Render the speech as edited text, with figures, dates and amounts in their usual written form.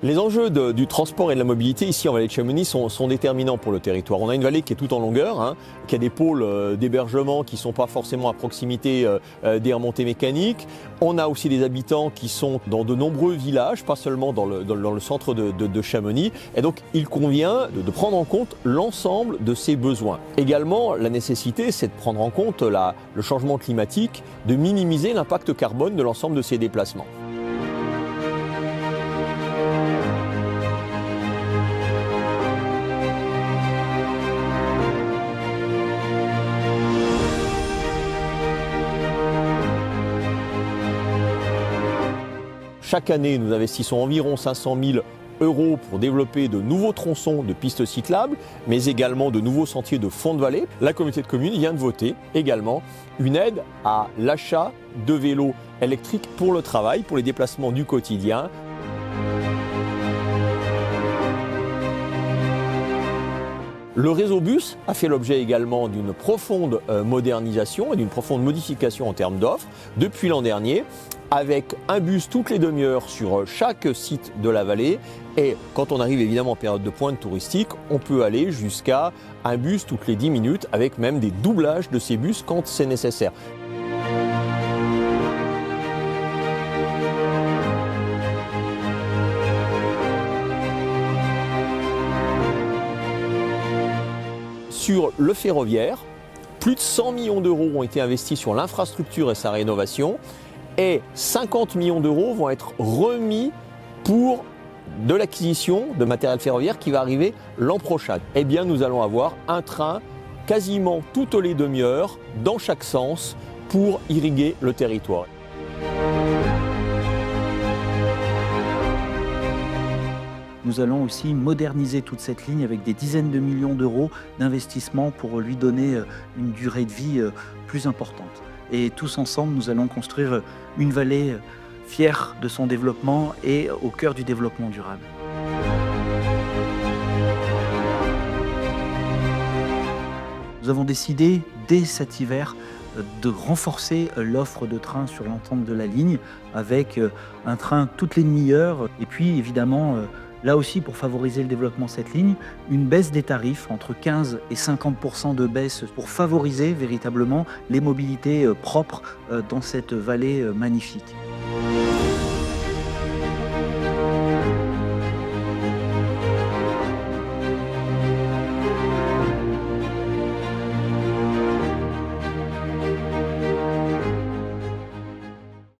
Les enjeux du transport et de la mobilité ici en vallée de Chamonix sont déterminants pour le territoire. On a une vallée qui est tout en longueur, qui a des pôles d'hébergement qui ne sont pas forcément à proximité des remontées mécaniques. On a aussi des habitants qui sont dans de nombreux villages, pas seulement dans le centre de Chamonix. Et donc il convient de prendre en compte l'ensemble de ces besoins. Également, la nécessité, c'est de prendre en compte le changement climatique, de minimiser l'impact carbone de l'ensemble de ces déplacements. Chaque année, nous investissons environ 500 000 € pour développer de nouveaux tronçons de pistes cyclables, mais également de nouveaux sentiers de fond de vallée. La communauté de communes vient de voter également une aide à l'achat de vélos électriques pour le travail, pour les déplacements du quotidien. Le réseau bus a fait l'objet également d'une profonde modernisation et d'une profonde modification en termes d'offres depuis l'an dernier, avec un bus toutes les demi-heures sur chaque site de la vallée. Et quand on arrive évidemment en période de pointe touristique, on peut aller jusqu'à un bus toutes les 10 minutes, avec même des doublages de ces bus quand c'est nécessaire. Sur le ferroviaire, plus de 100 millions d'euros ont été investis sur l'infrastructure et sa rénovation, et 50 millions d'euros vont être remis pour de l'acquisition de matériel ferroviaire qui va arriver l'an prochain. Eh bien, nous allons avoir un train quasiment toutes les demi-heures dans chaque sens pour irriguer le territoire. Nous allons aussi moderniser toute cette ligne avec des dizaines de millions d'euros d'investissement pour lui donner une durée de vie plus importante. Et tous ensemble, nous allons construire une vallée fière de son développement et au cœur du développement durable. Nous avons décidé dès cet hiver de renforcer l'offre de trains sur l'ensemble de la ligne avec un train toutes les demi-heures et puis évidemment là aussi, pour favoriser le développement de cette ligne, une baisse des tarifs, entre 15 et 50% de baisse pour favoriser véritablement les mobilités propres dans cette vallée magnifique.